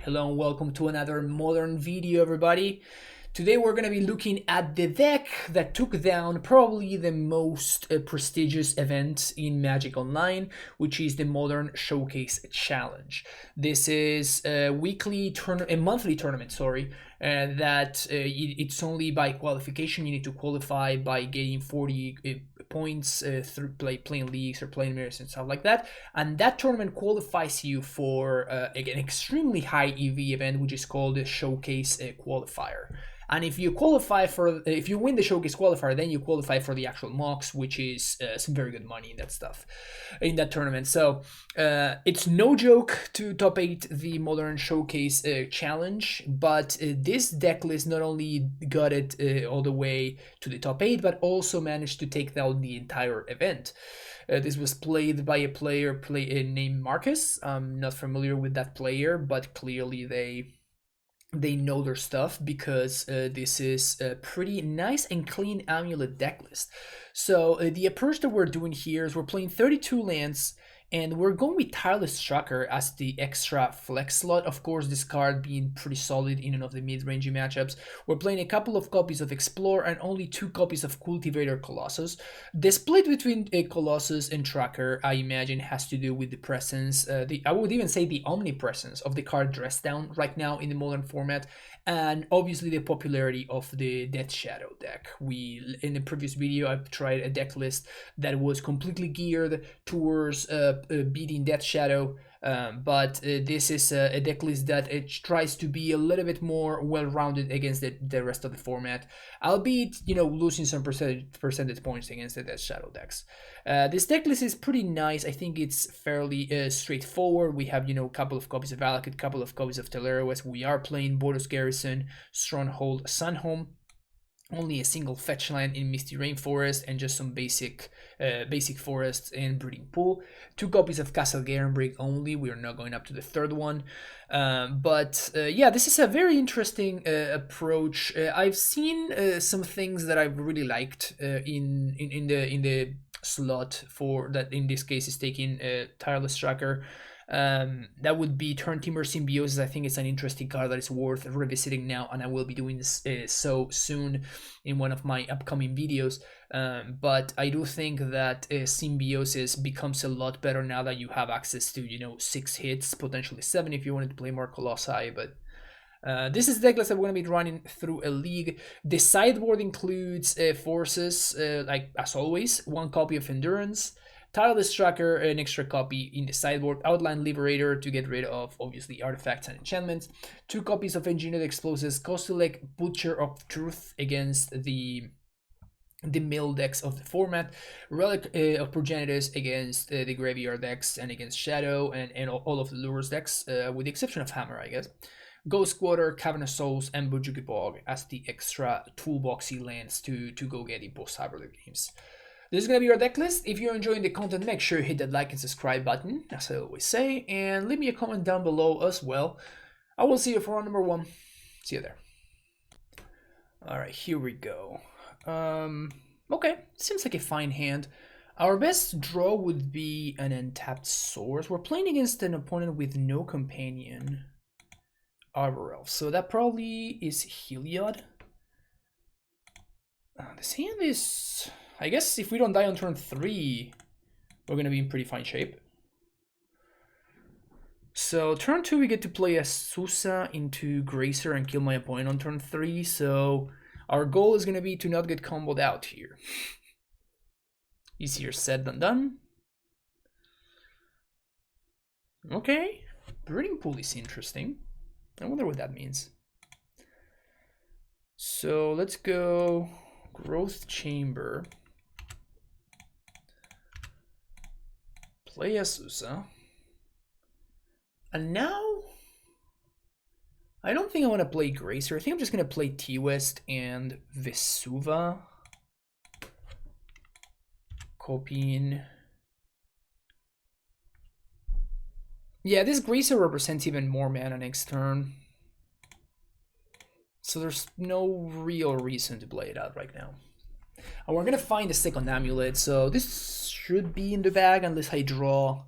Hello and welcome to another modern video, everybody. Today we're going to be looking at the deck that took down probably the most prestigious event in Magic Online, which is the Modern Showcase Challenge. This is a monthly tournament, that it's only by qualification. You need to qualify by getting 40 points through playing leagues or playing mirrors and stuff like that. And that tournament qualifies you for an extremely high EV event, which is called the Showcase Qualifier. And if you win the Showcase Qualifier, then you qualify for the actual mocks, which is some very good money in that tournament. So it's no joke to top 8 the Modern Showcase Challenge, but this deck list not only got it all the way to the top 8, but also managed to take down the entire event. This was played by a player named Marcus. I'm not familiar with that player, but clearly they know their stuff, because this is a pretty nice and clean Amulet deck list. So the approach that we're doing here is we're playing 32 lands, and we're going with Tireless Tracker as the extra flex slot. Of course, this card being pretty solid in and of the mid-range matchups. We're playing a couple of copies of Explore and only 2 copies of Cultivator Colossus. The split between Colossus and Tracker, I imagine, has to do with the presence, I would even say the omnipresence of the card Dress Down right now in the modern format, and obviously the popularity of the Death Shadow deck. In the previous video, I've tried a deck list that was completely geared towards beating Death Shadow, but this is a deck list that it tries to be a little bit more well-rounded against the rest of the format, albeit losing some percentage points against the Death Shadow decks. This deck list is pretty nice. I think it's fairly straightforward. We have a couple of copies of Valak, a couple of copies of Lurrus. We are playing Boros Garrison, Stronghold, Sunhome. Only a single fetch land in Misty Rainforest, and just some basic forests and Breeding Pool. 2 copies of Castle Garenbrig only. We are not going up to the third one. Yeah, this is a very interesting approach. I've seen some things that I've really liked in the slot for that. In this case, is taking Tireless Tracker. That would be Turntimber Symbiosis. I think it's an interesting card that is worth revisiting now, and I will be doing this so soon in one of my upcoming videos. But I do think that Symbiosis becomes a lot better now that you have access to 6 hits, potentially 7 if you wanted to play more Colossi. But this is the deck list that we're going to be running through a league. The sideboard includes forces, like as always, 1 copy of Endurance, Tireless Tracker, an extra copy in the sideboard, Outland Liberator to get rid of, obviously, artifacts and enchantments, 2 copies of Engineered Explosives, Kostilek, Butcher of Truth against the mill decks of the format, Relic of Progenitus against the graveyard decks and against Shadow and all of the Lurrus decks, with the exception of Hammer, I guess. Ghost Quarter, Cavern of Souls, and Bojuki Bog as the extra toolboxy lands to go get in post-Hybrid games. This is going to be our deck list. If you're enjoying the content, make sure you hit that like and subscribe button, as I always say, and leave me a comment down below as well. I will see you for round number 1. See you there. Alright, here we go. Okay, seems like a fine hand. Our best draw would be an untapped Source. We're playing against an opponent with no companion, Arbor Elf, so that probably is Heliod. This hand is... I guess if we don't die on turn 3, we're going to be in pretty fine shape. So turn 2, we get to play a Susa into Gracer and kill my opponent on turn 3. So our goal is going to be to not get comboed out here. Easier said than done. Okay, Breeding Pool is interesting. I wonder what that means. So let's go Growth Chamber. Play a Susa. And now, I don't think I want to play Gracer. I think I'm just going to play T-West and Vesuva. Copying. Yeah, this Gracer represents even more mana next turn. So there's no real reason to play it out right now. And we're going to find a second Amulet, so this should be in the bag unless I draw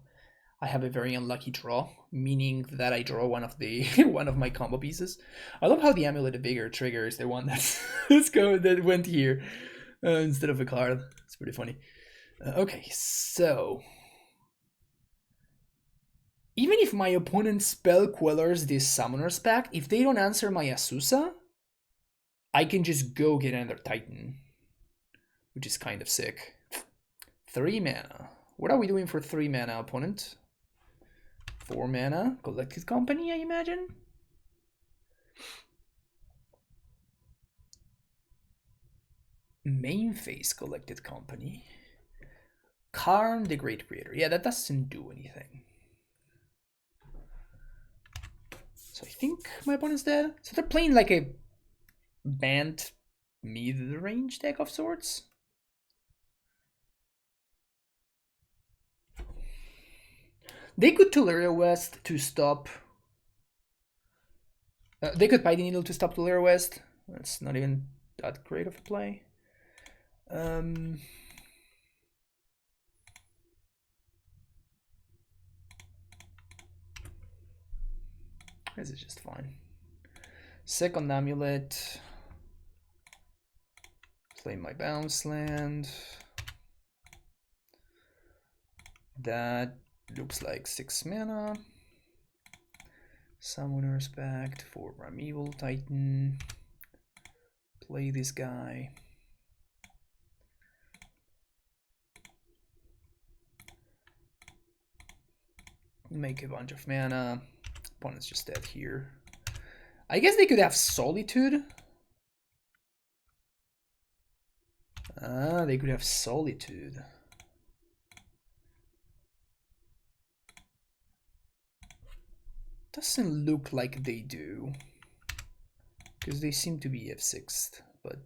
I have a very unlucky draw, meaning that I draw one of the one of my combo pieces. I love how the Amulet of Vigor trigger is the one that went here instead of a card. It's pretty funny. Okay, so even if my opponent spell quellers this Summoner's Pact, if they don't answer my Azusa, I can just go get another Titan, which is kind of sick. 3 mana. What are we doing for 3 mana, opponent? 4 mana. Collected Company, I imagine? Main phase Collected Company. Karn the Great Creator. Yeah, that doesn't do anything. So I think my opponent's dead. So they're playing like a Bant mid-range deck of sorts. They could Tularia West to stop. They could Pie the Needle to stop Tularia West. That's not even that great of a play. This is just fine. Second Amulet. Play my bounce land. That looks like 6 mana. Summoner's Pact for Primeval Titan. Play this guy. Make a bunch of mana. Opponent's just dead here. I guess they could have Solitude. They could have Solitude. Doesn't look like they do, because they seem to be F6'd, but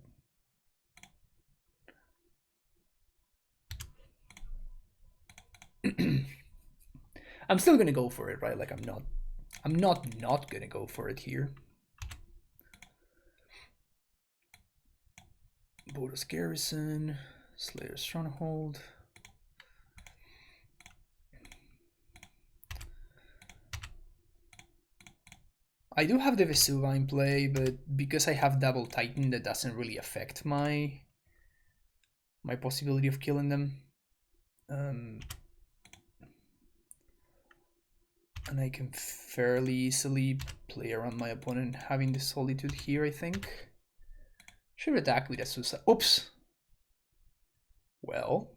I'm still gonna go for it, right? Like I'm not gonna go for it here. Boros Garrison, Slayer's Stronghold. I do have the Vesuva in play, but because I have double Titan, that doesn't really affect my possibility of killing them. And I can fairly easily play around my opponent having the Solitude here, I think. Should attack with Azusa. Oops! Well,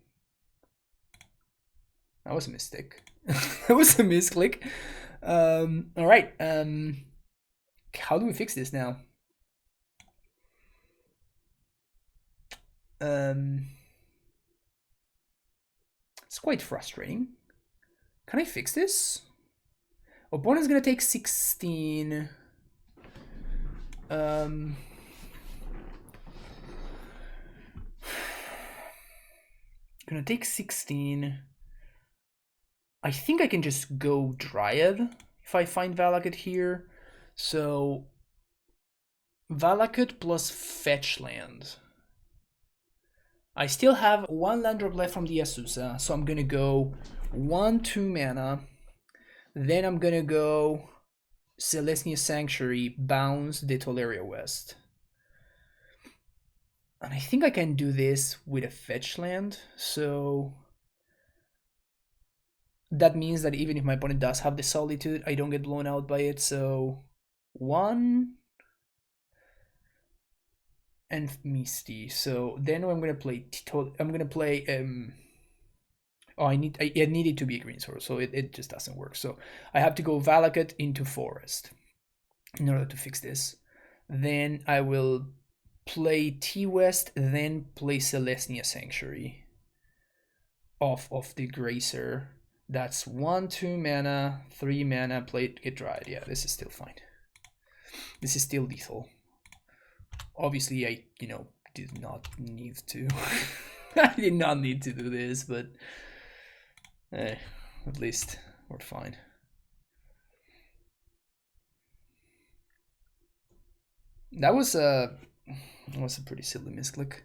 that was a mistake. That was a misclick. Alright, how do we fix this now? It's quite frustrating. Can I fix this? Opponent's gonna take 16. Gonna take 16. I think I can just go Dryad if I find Valakut here. So Valakut plus fetch land. I still have 1 land drop left from the Azusa, so I'm gonna go 1/2 mana. Then I'm gonna go Selesnya Sanctuary, bounce the Tolaria West. And I think I can do this with a fetch land, so that means that even if my opponent does have the Solitude, I don't get blown out by it. So 1 and Misty. So then I'm gonna play oh, I needed to be a green source, so it just doesn't work. So I have to go Valakut into Forest in order to fix this. Then I will play T-West, then play Selesnya Sanctuary off of the Grazer. That's 1/2 mana, 3 mana, play it, get dried. Yeah, this is still fine. This is still lethal. Obviously, I, did not need to. I did not need to do this, but at least we're fine. That was a pretty silly misclick.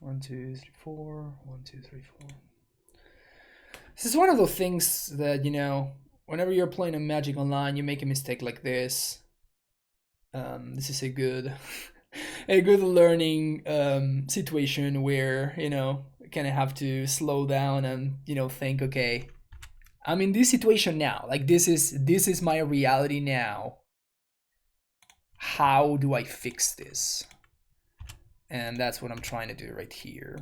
1, 2, 3, 4. 1, 2, 3, 4. This is one of those things that, you know, whenever you're playing a Magic Online, you make a mistake like this. This is a good, a good learning situation where, you know, kind of have to slow down and, you know, think, okay, I'm in this situation now. Like this is my reality now. How do I fix this? And that's what I'm trying to do right here.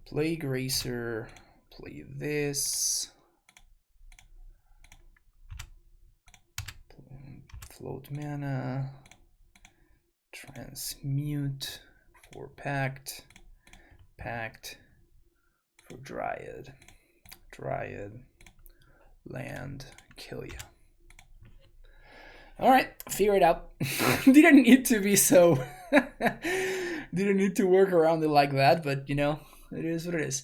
Play Gracer, play this. Float mana. Transmute for Pact. Pact for Dryad. Dryad. Land. Kill ya. Alright, figure it out. Didn't need to be so... Didn't need to work around it like that, but you know, it is what it is.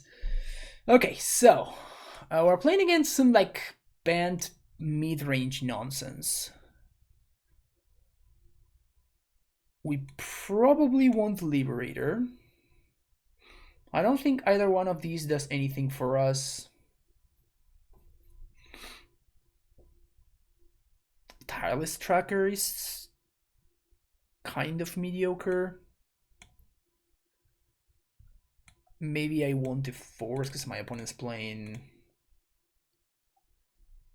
Okay, so we're playing against some like Bant mid-range nonsense. We probably want Liberator. I don't think either one of these does anything for us. Tireless Tracker is kind of mediocre. Maybe I want to force because my opponent's playing...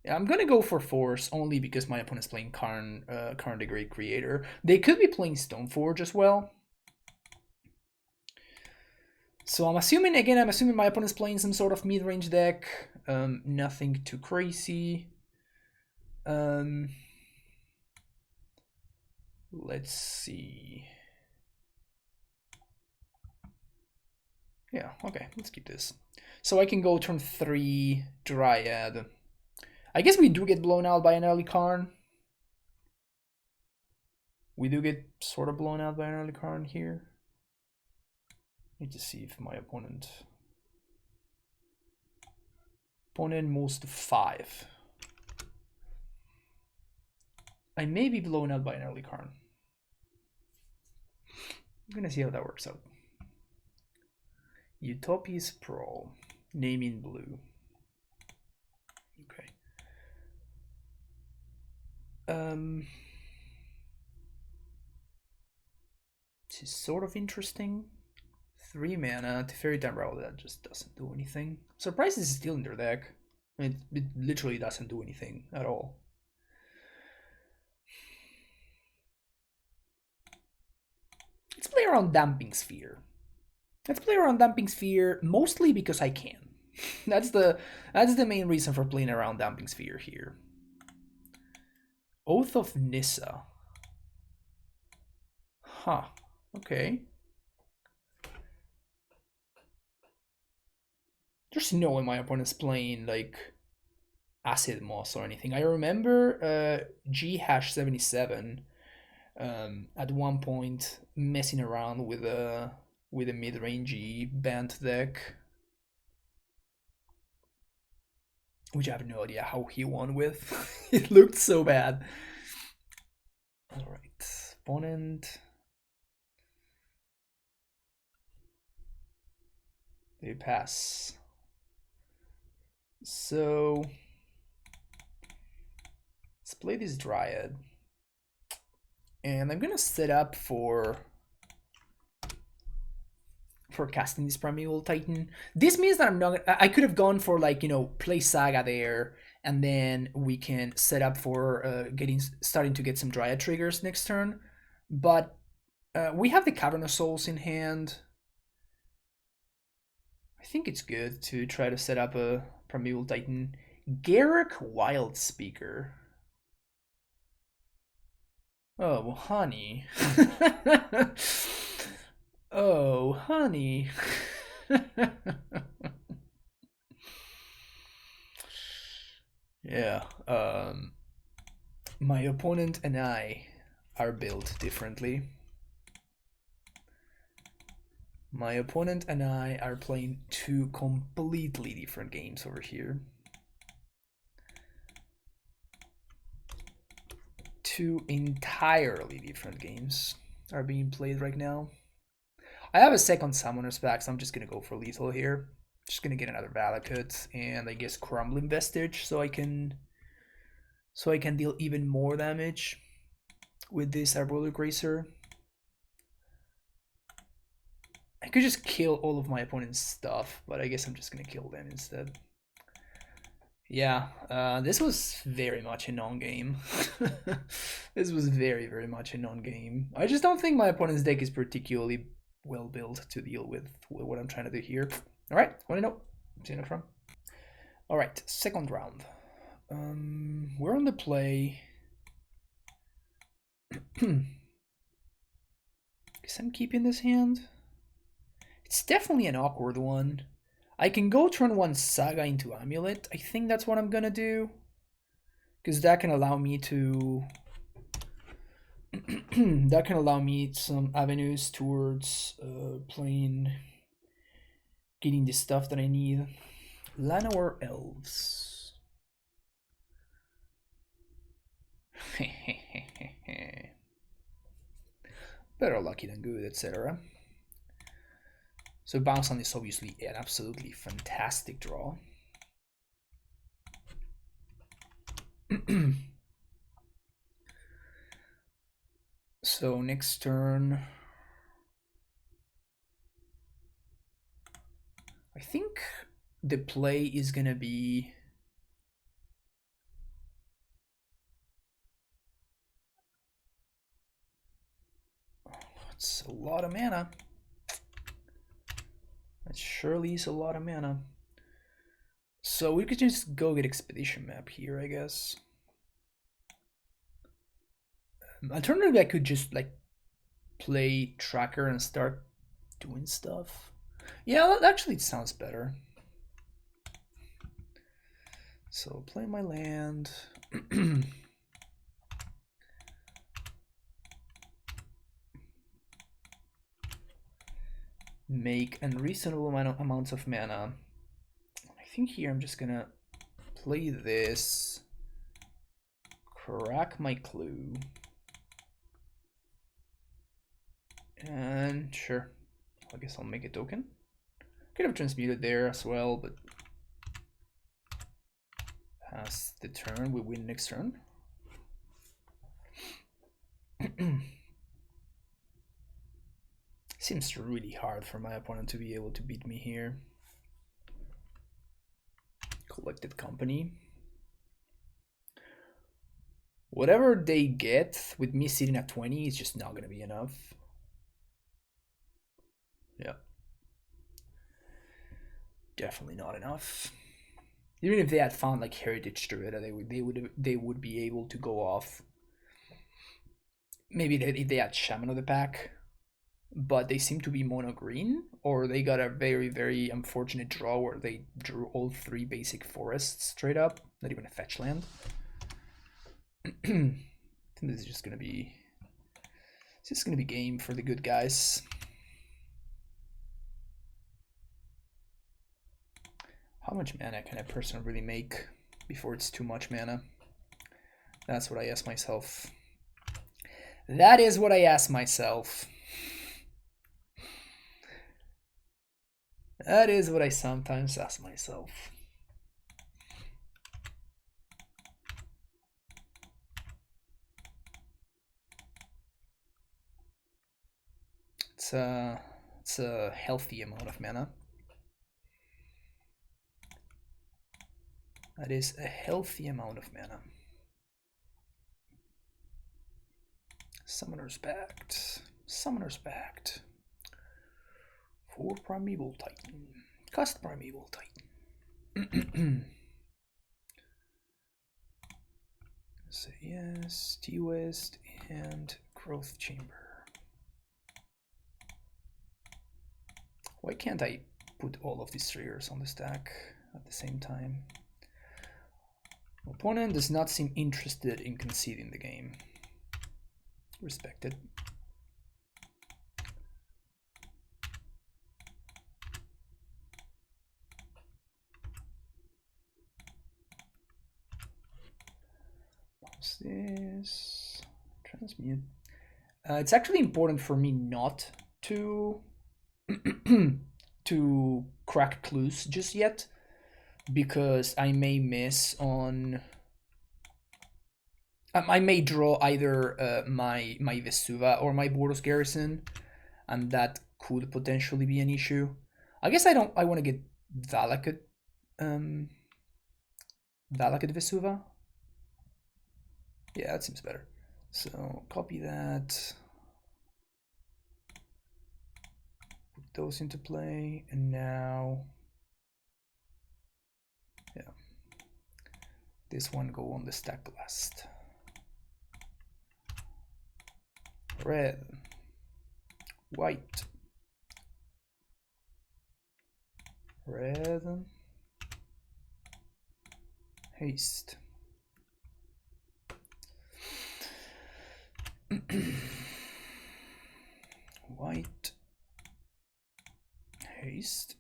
Yeah, I'm gonna go for force only because my opponent's playing Karn the Great Creator. They could be playing Stoneforge as well. So I'm assuming my opponent's playing some sort of mid-range deck. Nothing too crazy. Let's see. Yeah, okay, let's keep this. So I can go turn 3 Dryad. I guess we do get blown out by an early Karn. We do get sort of blown out by an early Karn here. Need to see if my opponent moves to 5. I may be blown out by an early Karn. I'm gonna see how that works out. Utopia's Pro, name in blue. Okay. This is sort of interesting. 3 mana to Fairy Time Rattle, that just doesn't do anything. Surprised this is still in their deck. It literally doesn't do anything at all. Let's play around Damping Sphere. Let's play around Damping Sphere mostly because I can. That's the main reason for playing around Damping Sphere here. Oath of Nissa. Huh. Okay. There's no way my opponent's playing like Acid Moss or anything. I remember G-77 at one point messing around with a mid-rangey Bant deck, which I have no idea how he won with. It looked so bad. All right, opponent. They pass. So let's play this Dryad. And I'm gonna set up for casting this Primeval Titan. This means that I'm not... I could have gone for like, you know, play Saga there, and then we can set up for starting to get some Dryad triggers next turn. But we have the Cavern of Souls in hand. I think it's good to try to set up a Primeval Titan. Garruk Wild Speaker. Oh, honey. Oh, honey. Yeah. My opponent and I are built differently. My opponent and I are playing 2 completely different games over here. 2 entirely different games are being played right now. I have a second Summoner's Pact, so I'm just gonna go for lethal here. Just gonna get another Valakut and I guess Crumbling Vestige, so I can deal even more damage with this Arbolic Racer. I could just kill all of my opponent's stuff, but I guess I'm just gonna kill them instead. Yeah, this was very much a non-game. This was very, very much a non-game. I just don't think my opponent's deck is particularly well built to deal with what I'm trying to do here. All right, want to know? See you from. All right, second round. We're on the play. Guess I'm keeping this hand. It's definitely an awkward one. I can go turn 1 Saga into Amulet. I think that's what I'm gonna do. Because that can allow me to... that can allow me some avenues towards playing... getting the stuff that I need. Llanowar Elves. Better lucky than good, etc. So bounce on is obviously an absolutely fantastic draw. So next turn, I think the play is gonna be it's a lot of mana. That surely is a lot of mana. So we could just go get Expedition Map here, I guess. Alternatively, I could just like play Tracker and start doing stuff. Yeah, actually it sounds better. So play my land. Make unreasonable amounts of mana. I think here I'm just gonna play this, crack my clue, and sure, I guess I'll make a token. Could have transmuted there as well, but pass the turn, we win next turn. Seems really hard for my opponent to be able to beat me here. Collected Company. Whatever they get with me sitting at 20 is just not going to be enough. Yeah. Definitely not enough. Even if they had found like Heritage Druida, they would be able to go off. Maybe if they had Shaman of the Pack, but they seem to be mono green, or they got a very, very unfortunate draw where they drew all 3 basic forests straight up, not even a fetch land. I think this is just gonna be game for the good guys. How much mana can a person really make before it's too much mana? That's what I ask myself. That is what I ask myself. That is what I sometimes ask myself. It's a healthy amount of mana. That is a healthy amount of mana. Summoner's Pact. Summoner's Pact. For Primeval Titan. Cast Primeval Titan. So yes, T-West and Growth Chamber. Why can't I put all of these triggers on the stack at the same time? Opponent does not seem interested in conceding the game. Respected. What's this? Transmute. It's actually important for me not to to crack clues just yet, because I may miss on. I may draw either my Vesuva or my Boros Garrison, and that could potentially be an issue. I guess I want to get Valakut, Valakut Vesuva. Yeah, that seems better. So copy that. Put those into play, and now, yeah, this one go on the stack last. Red, white, red, haste. White, haste.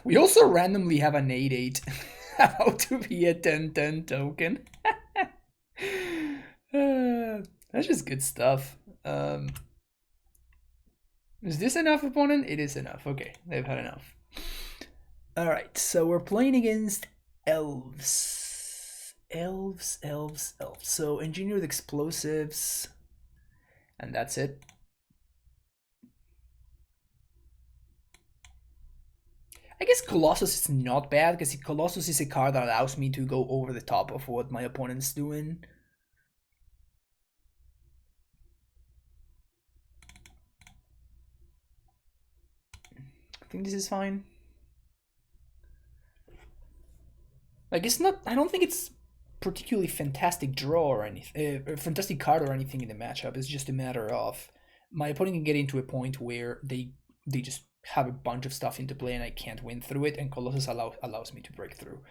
We also randomly have an 8/8 about to be a 10/10 token. That's just good stuff. Is this enough, opponent? It is enough. Okay, they've had enough. All right, so we're playing against Elves. Elves. So engineered explosives, and that's it. I guess Colossus is not bad, because Colossus is a card that allows me to go over the top of what my opponent's doing. I think this is fine. Like, it's not. I don't think it's particularly fantastic draw or anything, fantastic card or anything in the matchup. It's just a matter of my opponent can get into a point where they just have a bunch of stuff into play and I can't win through it, and Colossus allows me to break through.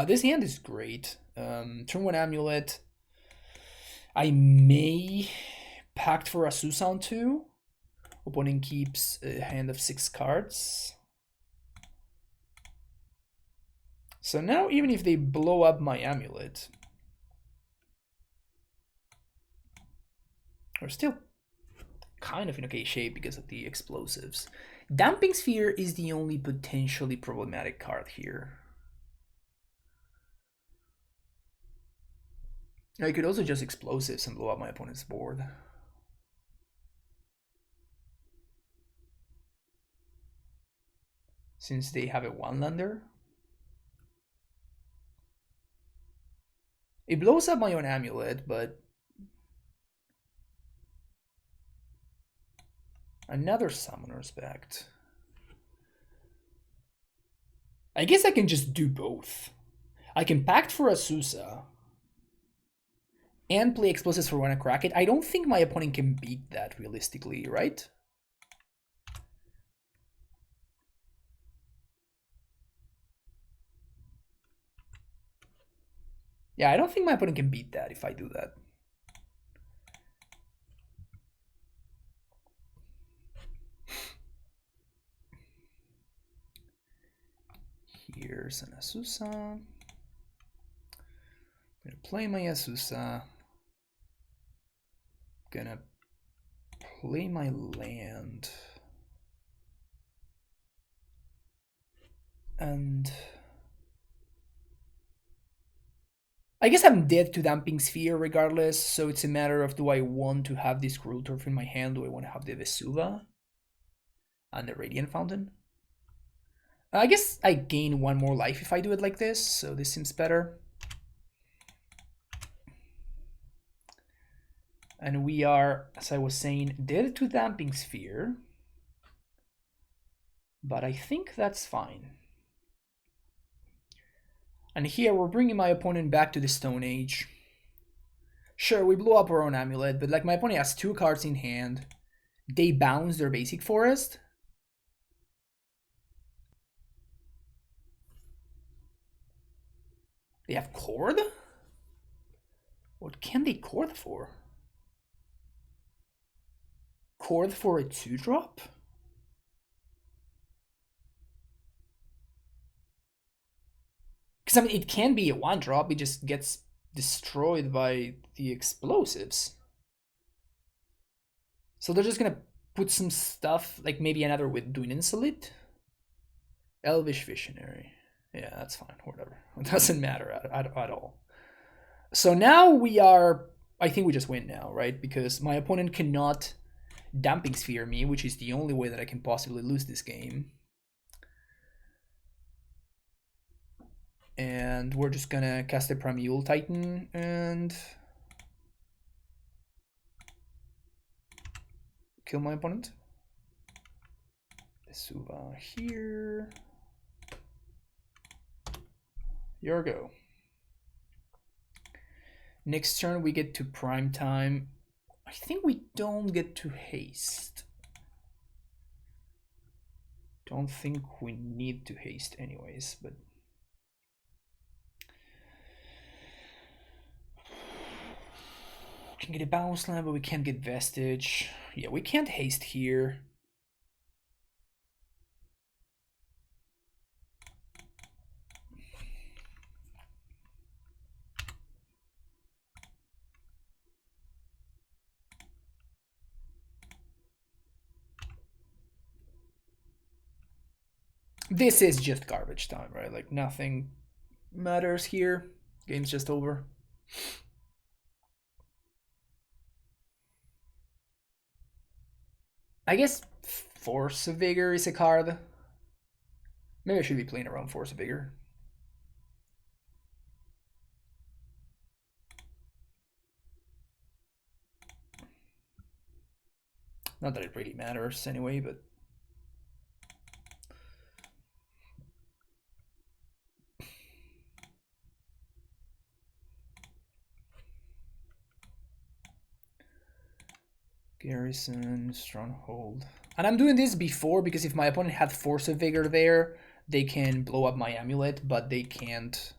This hand is great. Turn 1 Amulet. I may Pact for Azusa on 2. Opponent keeps a hand of 6 cards. So now even if they blow up my Amulet, we're still kind of in okay shape because of the explosives. Damping Sphere is the only potentially problematic card here. I could also just explosives and blow up my opponent's board. Since they have a 1-lander. It blows up my own Amulet, but another Summoner's Pact. I guess I can just do both. I can Pact for Azusa and play explosives for when I crack it. I don't think my opponent can beat that realistically, right? Yeah, I don't think my opponent can beat that if I do that. Here's an Azusa. I'm gonna play my Azusa. Gonna play my land. And I guess I'm dead to Damping Sphere regardless, so it's a matter of, do I want to have this Cruel Turf in my hand? Do I want to have the Vesuva and the Radiant Fountain? I guess I gain 1 more life if I do it like this, so this seems better. And we are, as I was saying, dead to Damping Sphere. But I think that's fine. And here we're bringing my opponent back to the Stone Age. Sure, we blew up our own Amulet, but like my opponent has 2 cards in hand. They bounce their basic forest. They have Chord? What can they Chord for? Chord for a 2-drop? Because, I mean, it can be a 1-drop, it just gets destroyed by the explosives. So they're just gonna put some stuff, like maybe another with doing Insolite. Elvish Visionary. Yeah, that's fine, whatever. It doesn't matter at all. So now we are, I think we just win now, right? Because my opponent cannot Damping Sphere me, which is the only way that I can possibly lose this game. And we're just gonna cast a Primeval Titan and kill my opponent. Suva here. Yorgo. Next turn we get to prime time. I think we don't get to haste. Don't think we need to haste anyways, but we can get a bounce line, but we can't get vestige. Yeah, we can't haste here. This is just garbage time, right? Like nothing matters here. Game's just over. I guess Force of Vigor is a card. Maybe I should be playing around Force of Vigor. Not that it really matters anyway, but Garrison, Stronghold. And I'm doing this before because if my opponent had Force of Vigor there, they can blow up my Amulet, but they can't.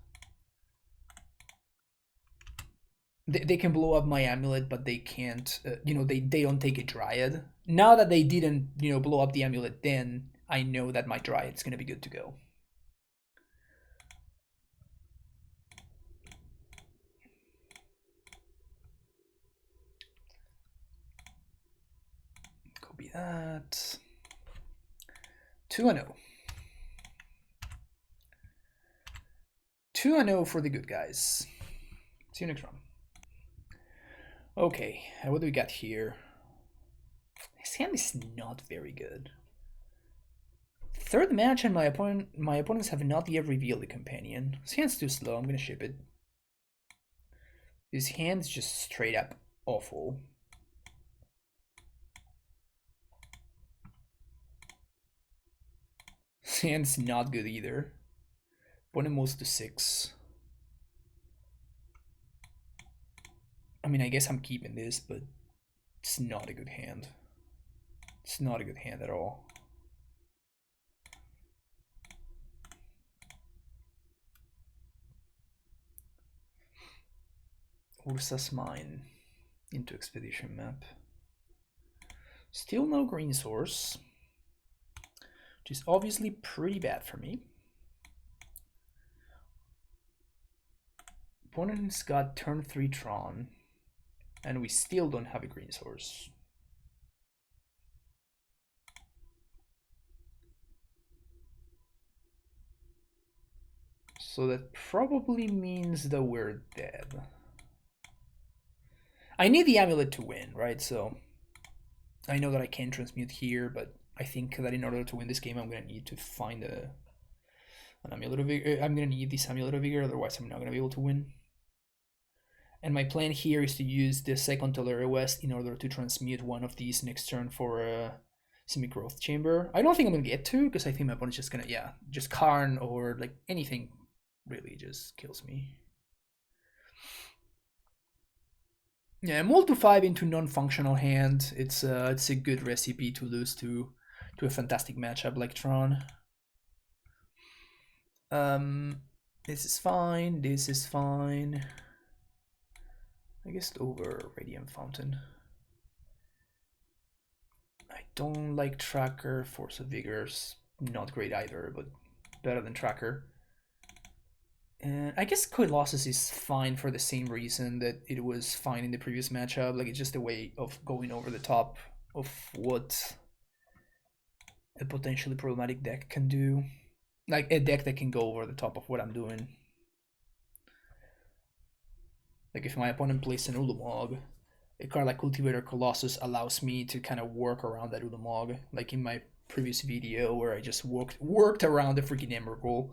They can blow up my Amulet, but they can't, they don't take a Dryad. Now that they didn't, blow up the Amulet, then I know that my Dryad's gonna be good to go. Copy that. 2-0. 2-0 for the good guys. See you next round. Okay, what do we got here? His hand is not very good. Third match and my opponents have not yet revealed the companion. His hand's too slow, I'm gonna ship it. His hand's just straight up awful. His hand's not good either. Opponent moves to 6. I mean, I guess I'm keeping this, but it's not a good hand. It's not a good hand at all. Ursa's Mine into Expedition map. Still no green source, which is obviously pretty bad for me. Opponent's got turn 3 Tron, and we still don't have a green source. So that probably means that we're dead. I need the Amulet to win, right? So I know that I can transmute here, but I think that in order to win this game, I'm going to need to find an Amulet of Vigor. I'm going to need this Amulet of Vigor, otherwise I'm not going to be able to win. And my plan here is to use the second Tolera West in order to transmute one of these next turn for a Semi-Growth Chamber. I don't think I'm going to get to, because I think my opponent's just going to, just Karn or like anything really just kills me. Yeah, mull to 5 into non-functional hand. It's a good recipe to lose to a fantastic matchup like Tron. This is fine. This is fine. I guess over Radiant Fountain. I don't like Tracker. Force of Vigor's not great either, but better than Tracker. And I guess Colossus is fine for the same reason that it was fine in the previous matchup. Like, it's just a way of going over the top of what a potentially problematic deck can do. Like a deck that can go over the top of what I'm doing. Like if my opponent plays an Ulamog, a card like Cultivator Colossus allows me to kind of work around that Ulamog. Like in my previous video where I just worked around the freaking Emrakul.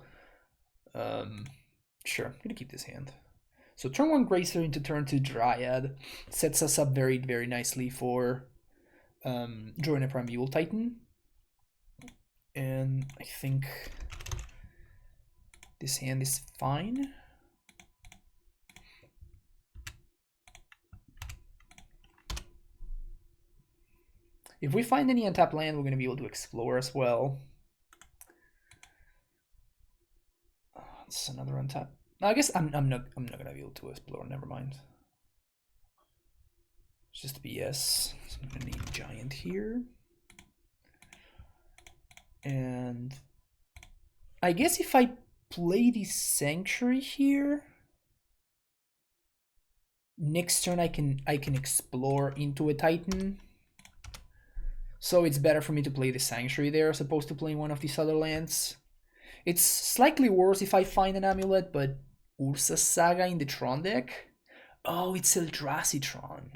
Sure, I'm gonna keep this hand. So turn 1 Gracer into turn 2 Dryad sets us up very, very nicely for drawing a Primeval Titan. And I think this hand is fine. If we find any untapped land, we're going to be able to explore as well. It's another untap. No, I guess I'm not gonna be able to explore. Never mind. It's just BS. So I'm gonna need Giant here, and I guess if I play the Sanctuary here, next turn I can explore into a Titan. So it's better for me to play the Sanctuary there as opposed to playing one of these other lands. It's slightly worse if I find an Amulet, but Ursa Saga in the Tron deck? Oh, it's Eldrazi Tron.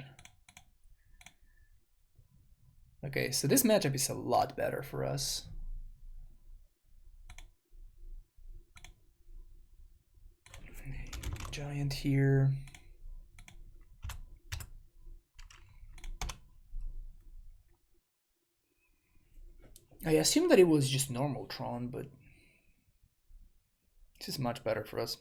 Okay, so this matchup is a lot better for us. Giant here. I assume that it was just normal Tron, but this is much better for us.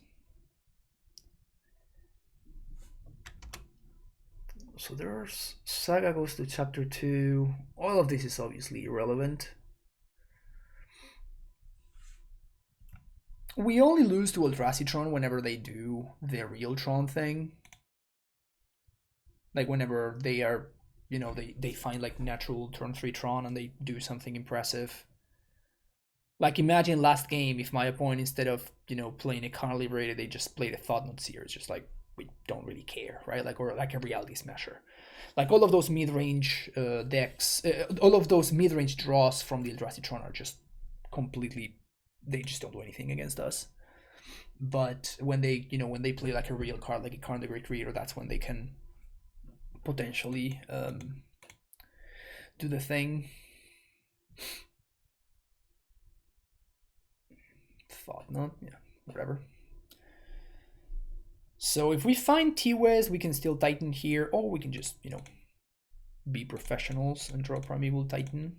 So there's Saga goes to chapter 2. All of this is obviously irrelevant. We only lose to Eldrazi Tron whenever they do their real Tron thing. Like whenever they are, you know, they find like natural turn 3 Tron and they do something impressive. Like imagine last game if my opponent, instead of, you know, playing a Carnal Liberator, they just played a Thought-Knot Seer. It's just like, we don't really care, right? Like, or like a Reality Smasher. Like all of those mid-range decks, all of those mid-range draws from the Eldrazi Tron are just completely, they just don't do anything against us. But when they, you know, when they play like a real card, like a Karn the Great Reader, that's when they can potentially do the thing. Thought-Knot, yeah, whatever. So if we find T-Wes, we can still Titan here, or we can just, you know, be professionals and draw Primeval Titan.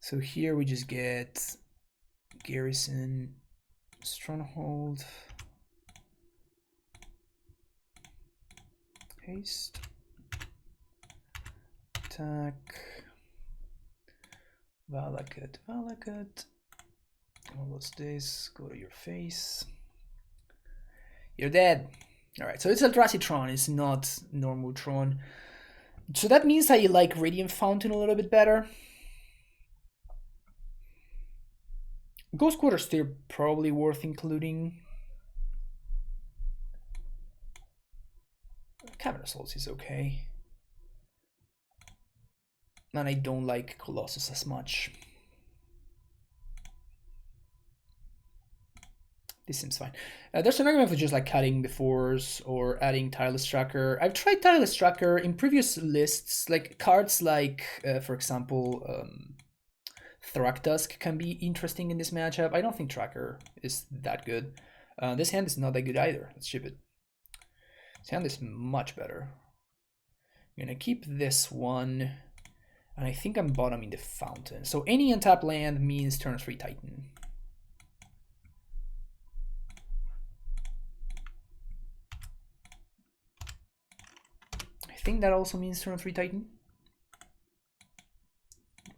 So here we just get Garrison, Stronghold, haste, attack, Valakut, Valakut. All those days go to your face. You're dead. Alright, so it's Eldrazi Tron, it's not normal Tron. So that means I like Radiant Fountain a little bit better. Ghost Quarter still probably worth including. Cavern of Souls is okay. And I don't like Colossus as much. This seems fine. There's an argument for just like cutting the 4s or adding Tireless Tracker. I've tried Tireless Tracker in previous lists, like cards like, for example, Thragtusk can be interesting in this matchup. I don't think Tracker is that good. This hand is not that good either. Let's ship it. This hand is much better. I'm gonna keep this one. And I think I'm bottoming the Fountain. So any untapped land means turn 3 Titan. I think that also means turn 3 Titan.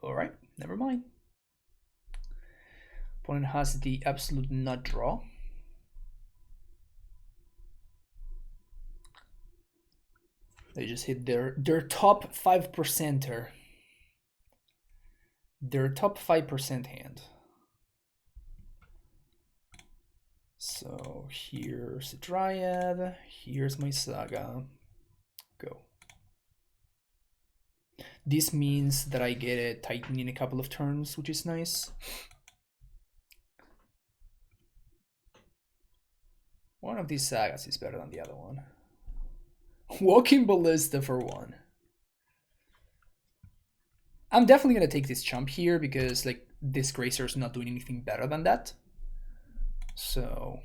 Alright, never mind. Opponent has the absolute nut draw. They just hit their top 5%er. Their top 5% hand. So So here's a Dryad, here's my Saga, go. This means that I get a Titan in a couple of turns, which is nice. One of these Sagas is better than the other one. Walking Ballista for 1. I'm definitely gonna take this chump here because like this Gracer is not doing anything better than that. So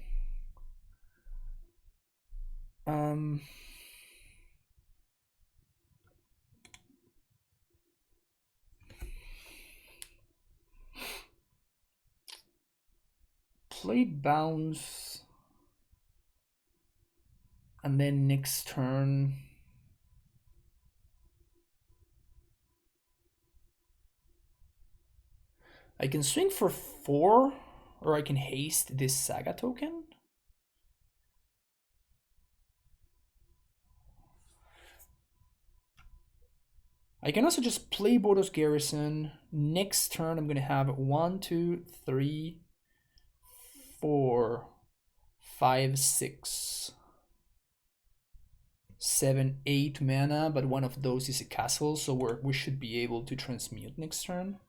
play bounce, and then next turn I can swing for 4, or I can haste this Saga token. I can also just play Boros Garrison. Next turn I'm gonna have 1, 2, 3, 4, 5, 6, 7, 8 mana, but one of those is a castle, so we should be able to transmute next turn.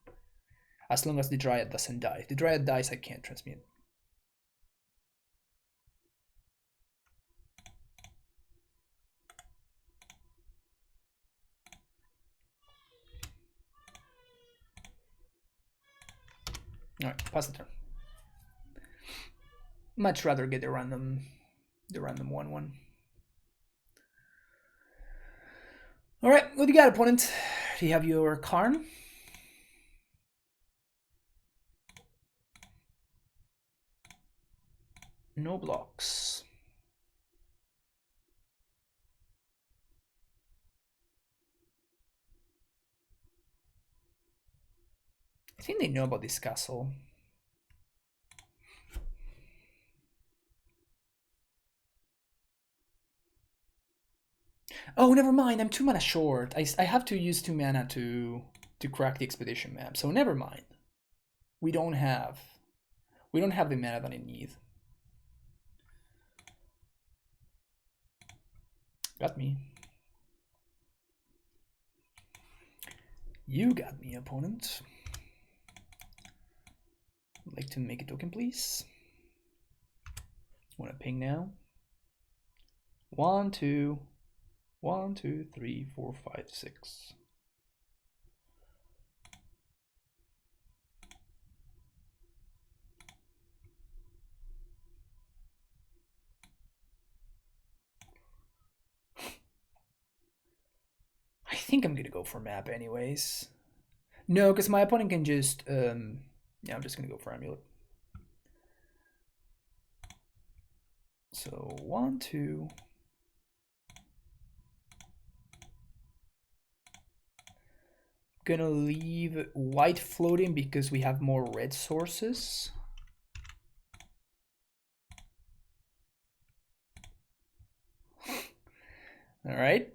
As long as the Dryad doesn't die. If the Dryad dies, I can't transmute. Alright, pass the turn. Much rather get the random 1/1. Alright, what do you got, opponent? Do you have your Karn? No blocks. I think they know about this castle. Oh, never mind. I'm 2 mana short. I have to use 2 mana to crack the expedition map. So never mind. We don't have the mana that I need. Got me. You got me, opponent. I'd like to make a token, please. Want to ping now? 1, 2, 1, 2, 3, 4, 5, 6. I think I'm gonna go for map anyways. No, because my opponent can just yeah, I'm just gonna go for Amulet. So 1, 2. Gonna leave white floating because we have more red sources. All right.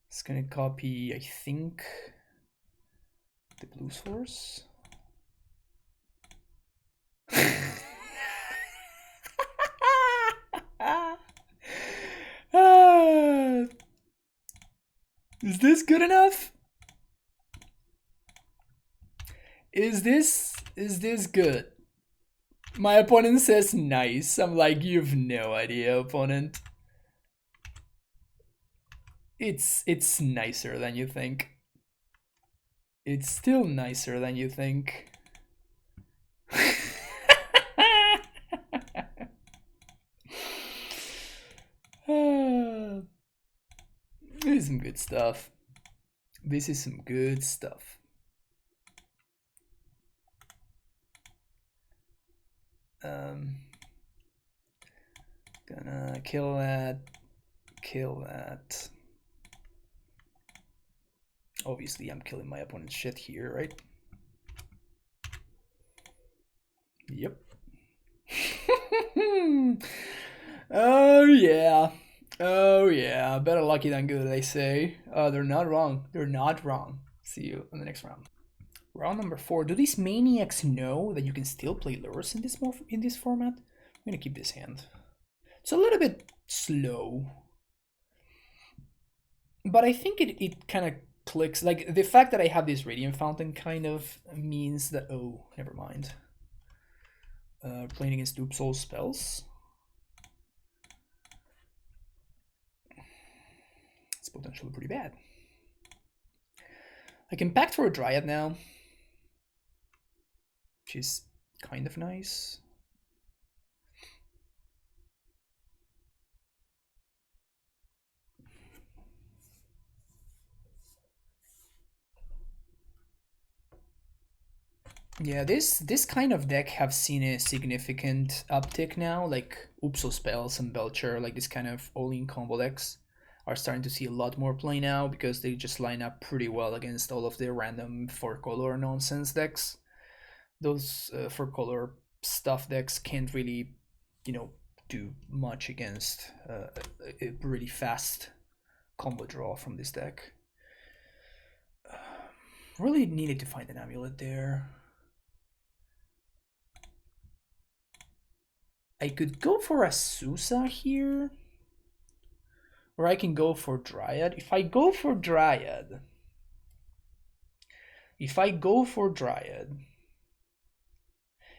It's gonna copy, I think, the blue source. Is this good enough? Is this good? My opponent says nice. I'm like, you've no idea, opponent. It's nicer than you think. It's still nicer than you think. This is some good stuff. This is some good stuff. Gonna kill that. Kill that. Obviously, I'm killing my opponent's shit here, right? Yep. Oh yeah. Oh yeah. Better lucky than good, they say. They're not wrong. They're not wrong. See you in the next round. Round number 4. Do these maniacs know that you can still play Lurrus in this format? I'm gonna keep this hand. It's a little bit slow, but I think it kind of clicks. Like the fact that I have this Radiant Fountain kind of means that, oh, never mind. Playing against Dupe Soul spells. It's potentially pretty bad. I can pact for a Dryad now, which is kind of nice. Yeah, this kind of deck have seen a significant uptick now. Like Upso Spells and Belcher, like this kind of all-in combo decks are starting to see a lot more play now because they just line up pretty well against all of the random 4-color nonsense decks. Those 4-color stuff decks can't really, you know, do much against a really fast combo draw from this deck. Really needed to find an Amulet there. I could go for a Susa here, or I can go for Dryad. If I go for Dryad,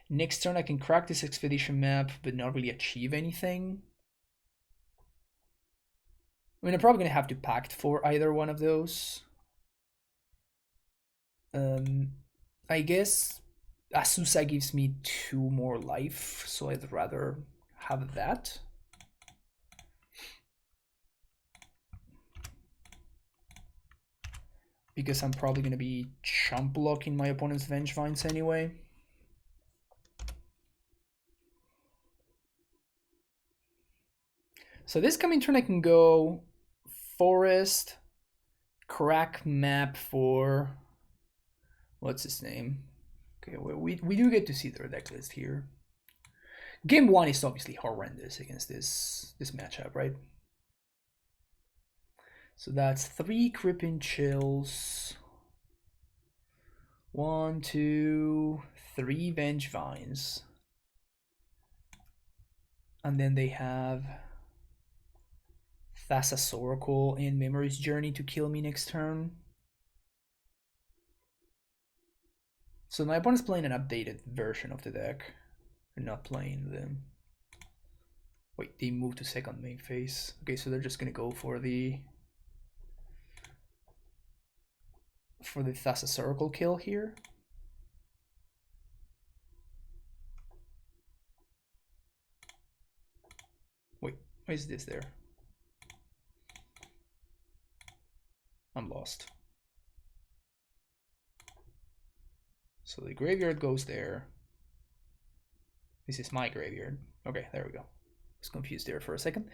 next turn I can crack this Expedition map, but not really achieve anything. I mean, I'm probably gonna have to pact for either one of those. I guess Asusa gives me 2 more life, so I'd rather have that. Because I'm probably going to be chump blocking my opponent's Vengevines anyway. So this coming turn I can go Forest, crack map for... what's his name? Okay, well, we do get to see their deck list here. Game 1 is obviously horrendous against this matchup, right? So that's 3 Crippin' Chills. 1, 2, 3 Vengevines. And then they have Thassa's Oracle and Memory's Journey to kill me next turn. So my opponent's playing an updated version of the deck. They're not playing them. Wait, they moved to second main phase. Okay, so they're just gonna go for the Thassa's Oracle kill here. Wait, why is this there? I'm lost. So the graveyard goes there. This is my graveyard. Okay, there we go. I was confused there for a second.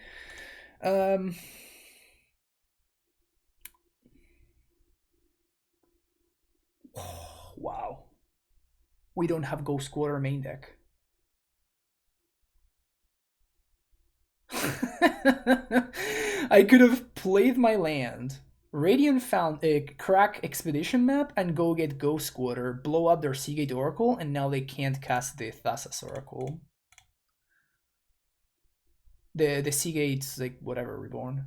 Wow. We don't have Ghost Quarter main deck. I could have played my land, Radiant found a crack Expedition map, and go get Ghost Quarter, blow up their Seagate Oracle, and now they can't cast the Thassa's Oracle. The Seagate's like whatever reborn.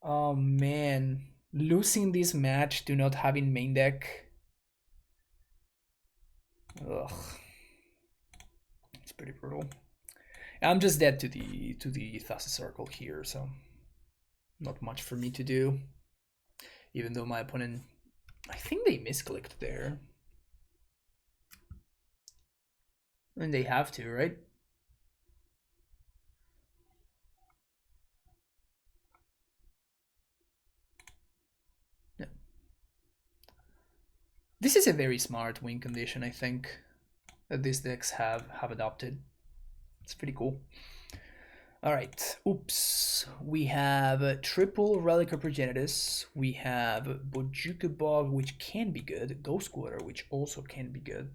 Oh man, losing this match to not having main deck. Ugh, it's pretty brutal. I'm just dead to the Thassa's Oracle here, so not much for me to do. Even though my opponent, I think they misclicked there. And they have to, right? Yeah. This is a very smart win condition, I think, that these decks have adopted. It's pretty cool. All right, oops. We have triple Relic of Progenitus. We have Bojuka Bog, which can be good. Ghost Quarter, which also can be good.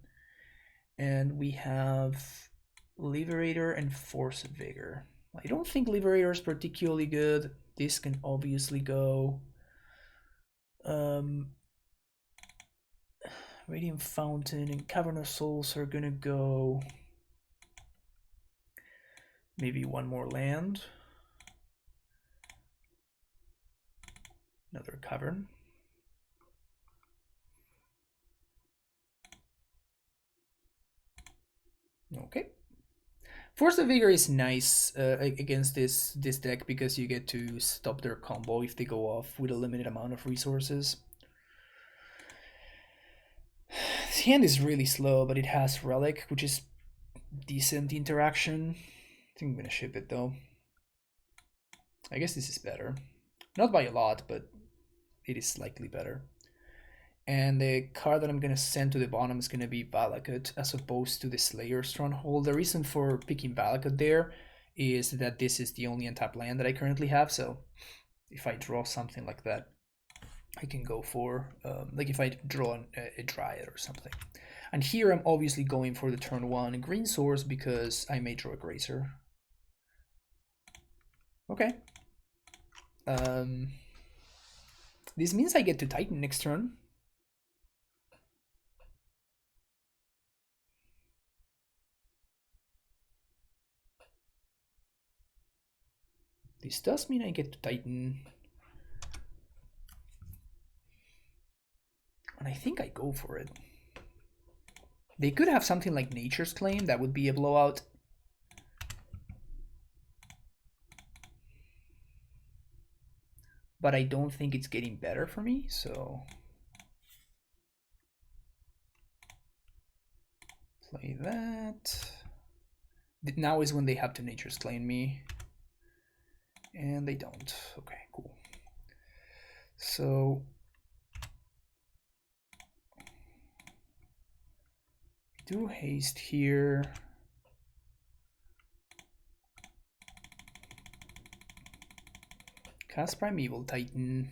And we have Liberator and Force of Vigor. I don't think Liberator is particularly good. This can obviously go. Radiant Fountain and Cavern of Souls are gonna go. Maybe one more land. Another cavern. Okay. Force of Vigor is nice against this deck because you get to stop their combo if they go off with a limited amount of resources. This hand is really slow, but it has Relic, which is decent interaction. I think I'm gonna ship it though. I guess this is better. Not by a lot, but it is slightly better. And the card that I'm gonna send to the bottom is gonna be Valakut as opposed to the Slayer Stronghold. The reason for picking Valakut there is that this is the only untapped land that I currently have, so if I draw something like that, I can go for, like if I draw a Dryad or something. And here I'm obviously going for the turn 1 green source because I may draw a Grazer. Okay. This means I get to Titan next turn. This does mean I get to Titan. And I think I go for it. They could have something like Nature's Claim, that would be a blowout. But I don't think it's getting better for me, so... Play that. Now is when they have to Nature's Claim me. And they don't. Okay, cool. So... do haste here. Cast Primeval Titan.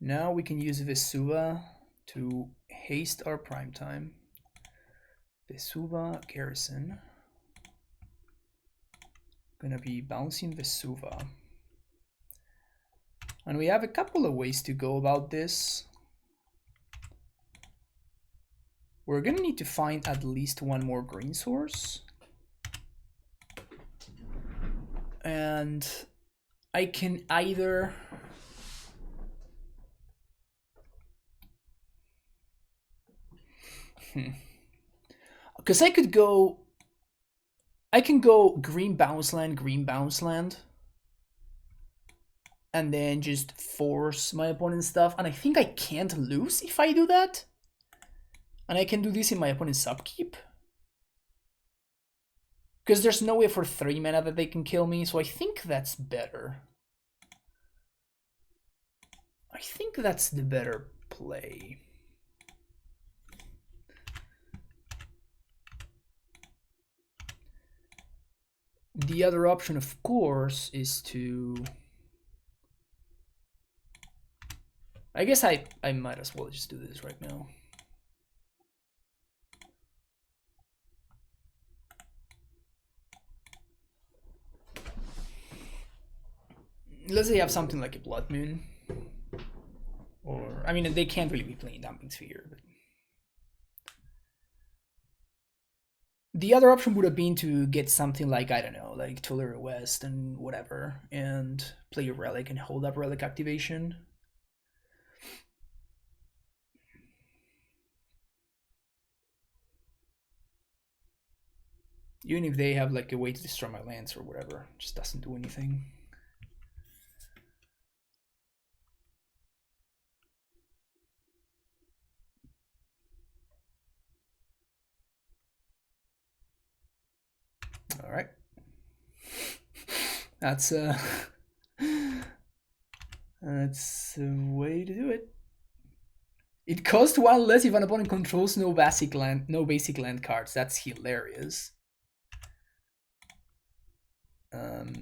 Now we can use Vesuva to haste our prime time. Vesuva Garrison. Gonna be bouncing Vesuva. And we have a couple of ways to go about this. We're gonna need to find at least one more green source. And I can either... Because I can go green bounce land, and then just force my opponent's stuff. And I think I can't lose if I do that. And I can do this in my opponent's upkeep. Because there's no way for 3 mana that they can kill me, so I think that's better. I think that's the better play. The other option, of course, is to... I guess I might as well just do this right now. Let's say you have something like a Blood Moon. Or, I mean, they can't really be playing Dumping Sphere. But... the other option would have been to get something like, I don't know, like Tulare West and whatever, and play a Relic and hold up Relic activation. Even if they have like a way to destroy my lands or whatever, it just doesn't do anything. All right, that's a way to do it. It costs 1 less if an opponent controls no basic land cards. That's hilarious.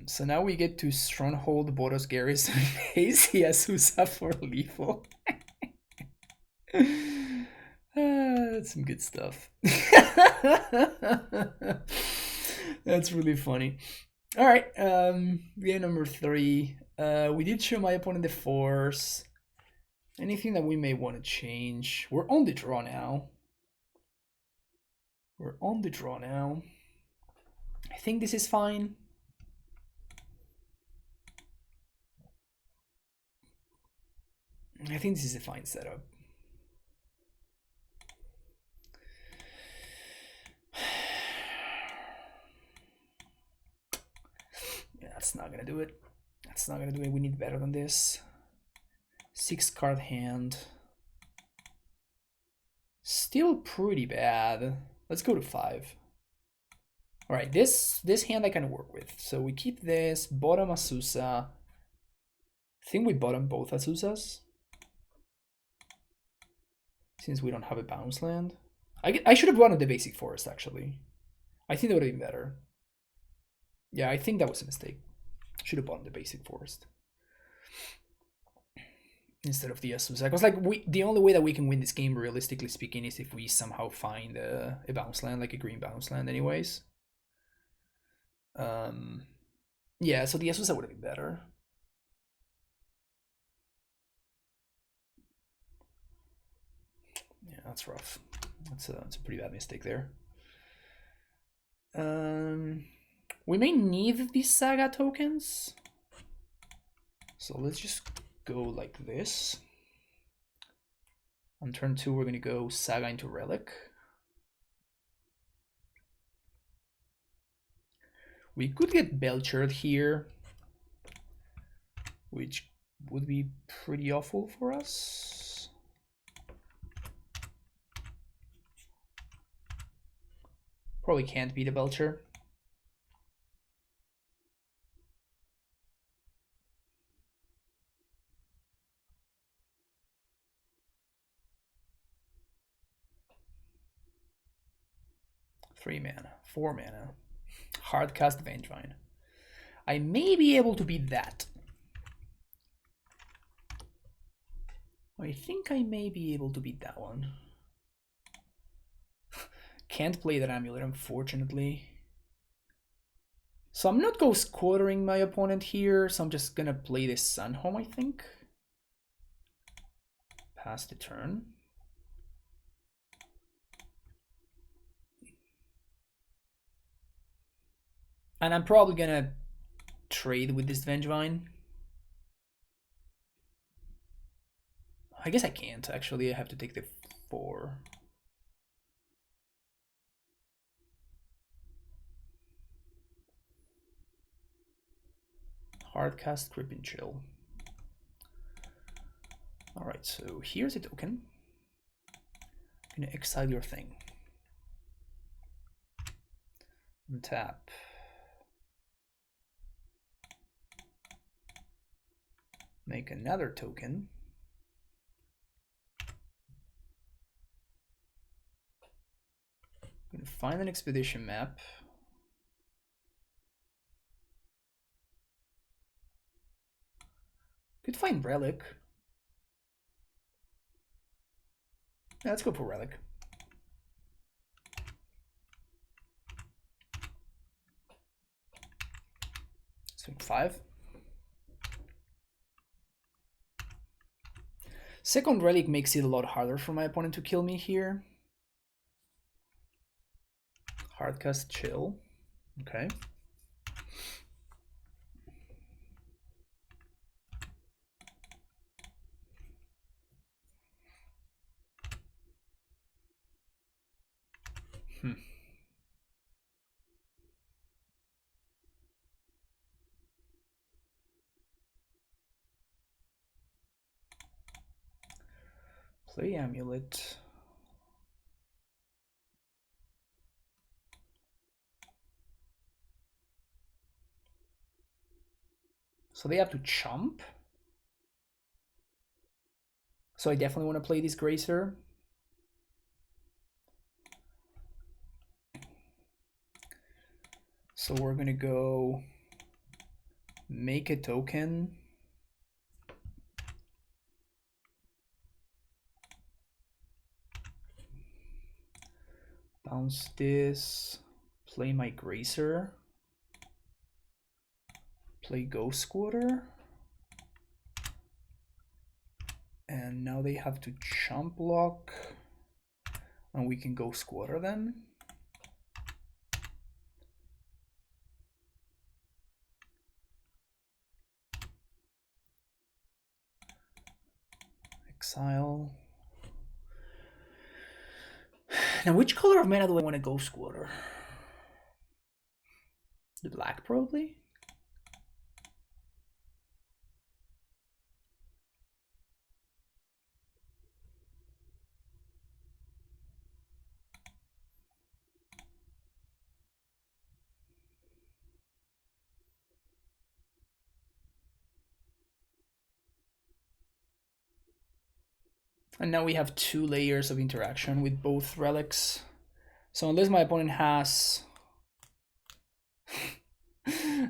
So now we get to Stronghold, Boros Garrison, Hazy Azusa for lethal. That's some good stuff. That's really funny. All right, game number 3. We did show my opponent the Force. Anything that we may want to change? We're on the draw now. We're on the draw now. I think this is fine. I think this is a fine setup. Yeah, that's not gonna do it. That's not gonna do it. We need better than this. 6-card hand. Still pretty bad. Let's go to 5. All right, this hand I can work with. So we keep this, bottom Azusa. I think we bottom both Azusas, since we don't have a bounce land. I should have run the basic forest, actually. I think that would have been better. Yeah, I think that was a mistake. Should have bought the basic forest instead of the Azusa. Because like the only way that we can win this game, realistically speaking, is if we somehow find a bounce land, like a green bounce land anyways. Yeah, so the Azusa would have been better. Yeah, that's rough. That's a pretty bad mistake there. We may need these Saga tokens. So let's just go like this. On turn 2, we're going to go Saga into Relic. We could get Belchered here, which would be pretty awful for us. Probably can't beat a Belcher. Three mana, 4 mana. Hardcast Vengevine. I may be able to beat that. I think I may be able to beat that one. Can't play that Amulet, unfortunately. So I'm not ghost quartering my opponent here, so I'm just gonna play this Sunhome, I think. Pass the turn. And I'm probably gonna trade with this Vengevine. I guess I can't, actually. I have to take the 4. Hardcast, Grip and Chill. Alright, so here's a token. I'm gonna exile your thing. Untap. Make another token. I'm gonna find an expedition map. Could find Relic. Yeah, let's go for Relic. Swing 5. Second Relic makes it a lot harder for my opponent to kill me here. Hardcast Chill. Okay. Play Amulet. So they have to chomp. So I definitely want to play this Gracer. So we're gonna go make a token. Bounce this, play my Gracer, play Ghost Quarter, And now they have to chump block. And we can go squatter then. Exile. Now, which color of mana do I want to go squatter? The black, probably? And now we have 2 layers of interaction with both relics. So unless my opponent has...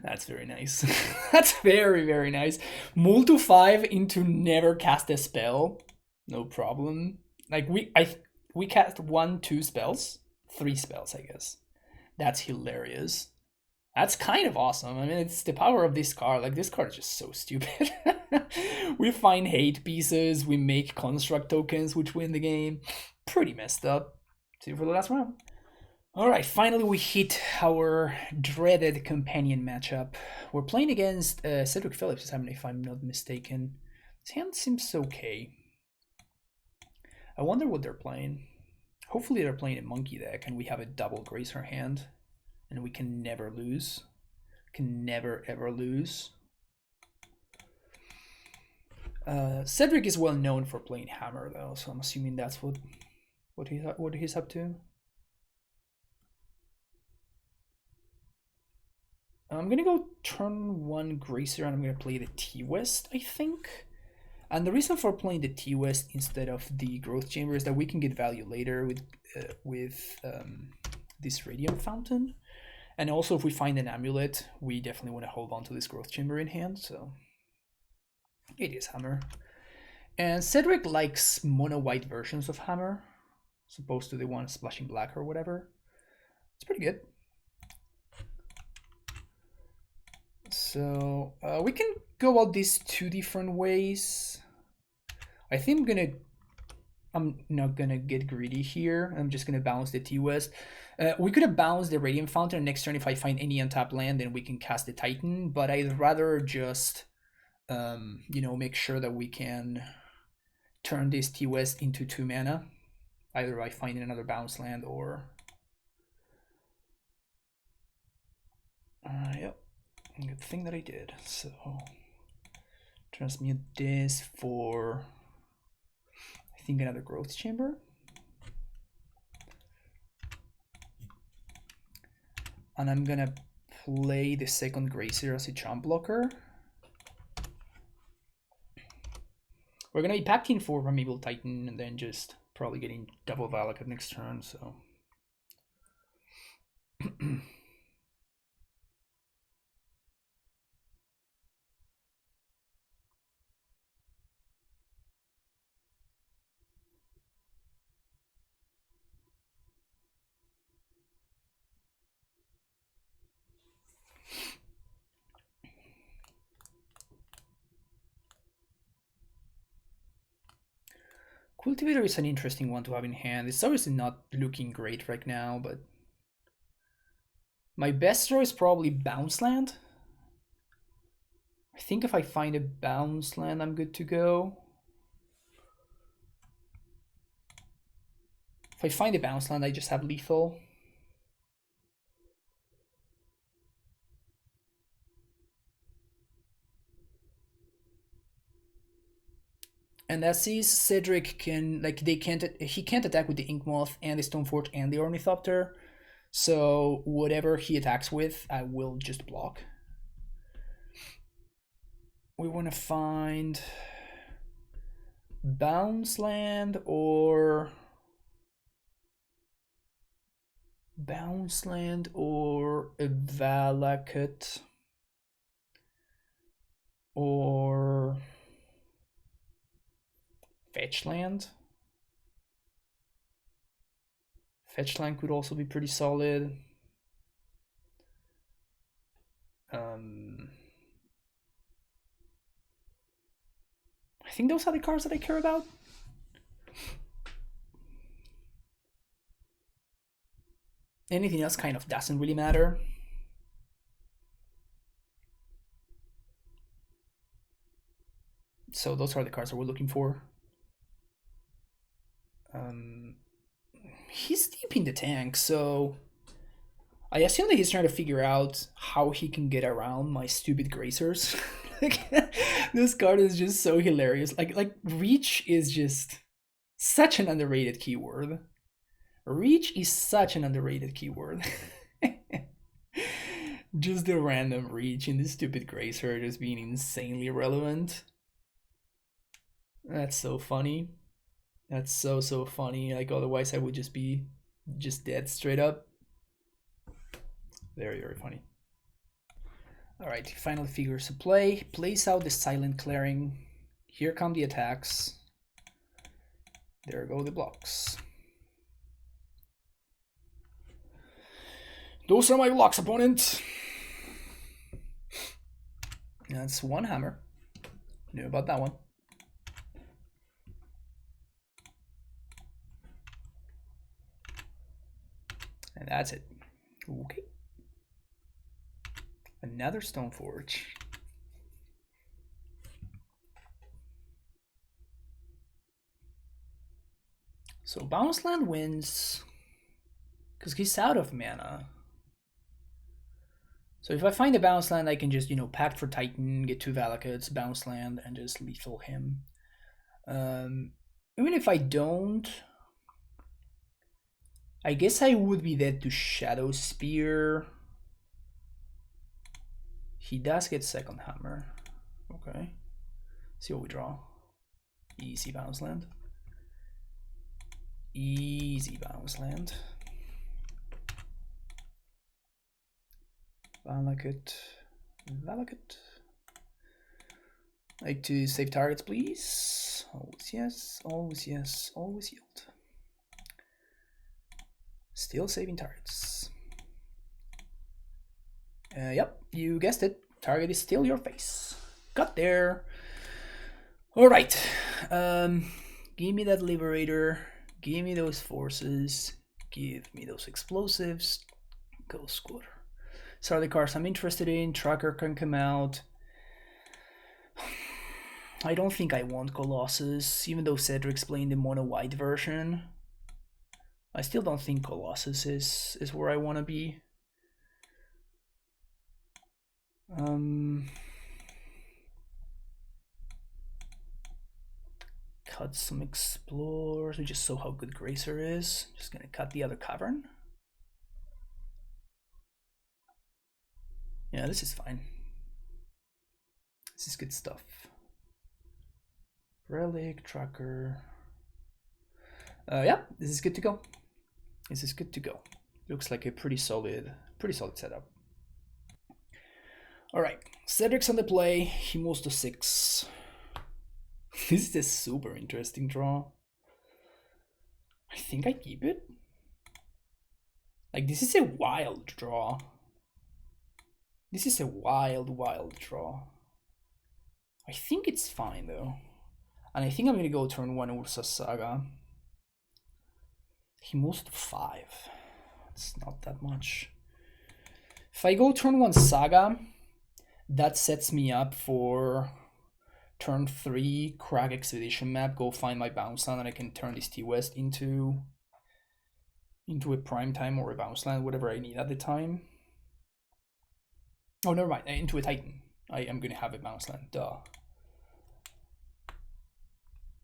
That's very nice. That's very, very nice. Mull to 5 into never cast a spell. No problem. Like we cast 1, 2 spells. 3 spells, I guess. That's hilarious. That's kind of awesome. I mean, it's the power of this card. Like, this card is just so stupid. We find hate pieces, we make construct tokens, which win the game. Pretty messed up. See you for the last round. Alright, finally we hit our dreaded companion matchup. We're playing against Cedric Phillips, if I'm not mistaken. His hand seems okay. I wonder what they're playing. Hopefully they're playing a monkey deck and we have a double Gracer hand. And we can never lose. Can never ever lose. Cedric is well known for playing Hammer though, so I'm assuming that's what he's up to. I'm gonna go turn 1 Gracer and I'm gonna play the T-West, I think. And the reason for playing the T-West instead of the Growth Chamber is that we can get value later with this Radiant Fountain. And also if we find an Amulet, we definitely want to hold on to this Growth Chamber in hand, so it is Hammer. And Cedric likes mono-white versions of Hammer, as opposed to the one splashing black or whatever. It's pretty good. So we can go about this 2 different ways. I think I'm not gonna get greedy here. I'm just gonna bounce the T-West. We could have bounced the Radiant Fountain, and next turn if I find any untapped land, then we can cast the Titan, but I'd rather just make sure that we can turn this T-West into 2 mana, either by finding another bounce land or... Yep, good thing that I did. So, transmute this for, I think, another Growth Chamber. And I'm gonna play the second Gracer as a chump blocker. We're gonna be packing for Primeval Titan and then just probably getting double Valak at next turn, so. Cultivator is an interesting one to have in hand. It's obviously not looking great right now, but my best draw is probably Bounce Land. I think if I find a Bounce Land, I'm good to go. If I find a Bounce Land, I just have lethal. And that sees Cedric can, he can't attack with the Inkmoth and the Stoneforge and the Ornithopter. So whatever he attacks with, I will just block. We want to find Bounce Land or a Valakut or Fetch Land. Fetch Land could also be pretty solid. I I think those are the cards that I care about. Anything else kind of doesn't really matter. So those are the cards that we're looking for. He's deep in the tank, so I assume that he's trying to figure out how he can get around my stupid Gracers. This card is just so hilarious. Like Reach is just such an underrated keyword. Reach is such an underrated keyword. Just the random Reach in this stupid Gracer just being insanely relevant. That's so funny. That's so funny. Like otherwise I would just be dead straight up. Very funny. Alright, final figures to play. Plays out the Silent Clearing. Here come the attacks. There go the blocks. Those are my blocks, opponent. That's one hammer. Knew about that one. And that's it. Okay. Another Stoneforge. So Bounce Land wins because he's out of mana. So if I find a Bounce Land, I can just, you know, Pact for Titan, get 2 Valakuts, Bounce Land, and just lethal him. Even if I don't, I guess I would be dead to Shadow Spear. He does get second hammer. Okay. See what we draw. Easy Bounce Land. Easy Bounce Land. Valakut. Valakut. Like to save targets, please. Always yes, always yes, always yield. Still saving targets. Yep, you guessed it. Target is still your face. Got there. All right. Give me that Liberator. Give me those forces. Give me those explosives. Go Squatter. So are the cards I'm interested in. Tracker can come out. I don't think I want Colossus, even though Cedric's playing the mono white version. I still don't think Colossus is where I want to be. Cut some Explorers. We just saw how good Gracer is. Just gonna cut the other Cavern. Yeah, this is fine. This is good stuff. Relic, Tracker. Yeah, this is good to go. This is good to go. Looks like a pretty solid setup. All right, Cedric's on the play. He moves to 6. This is a super interesting draw. I think I keep it. Like, this is a wild draw. This is a wild draw. I think it's fine though. And I think I'm gonna go turn 1 Ursa Saga. He moves to 5. It's not that much. If I go turn 1 Saga, that sets me up for turn 3 Crack Expedition map. Go find my bounce land and I can turn this T-West into a prime time or a bounce land, whatever I need at the time. Oh, never mind. Into a Titan. I am going to have a bounce land. Duh.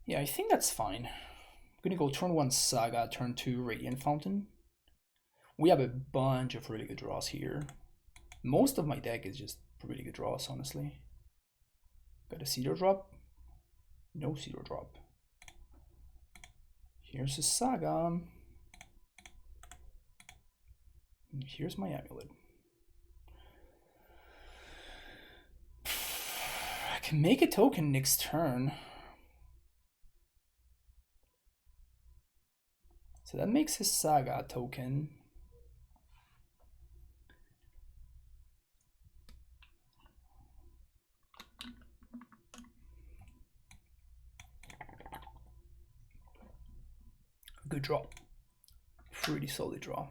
Yeah, I think that's fine. I'm going to go turn 1 Saga, turn 2 Radiant Fountain. We have a bunch of really good draws here. Most of my deck is just really good draws, honestly. Got a Cedar drop. No Cedar drop. Here's a Saga. And here's my Amulet. I can make a token next turn. So that makes a Saga token. Good draw. Pretty solid draw.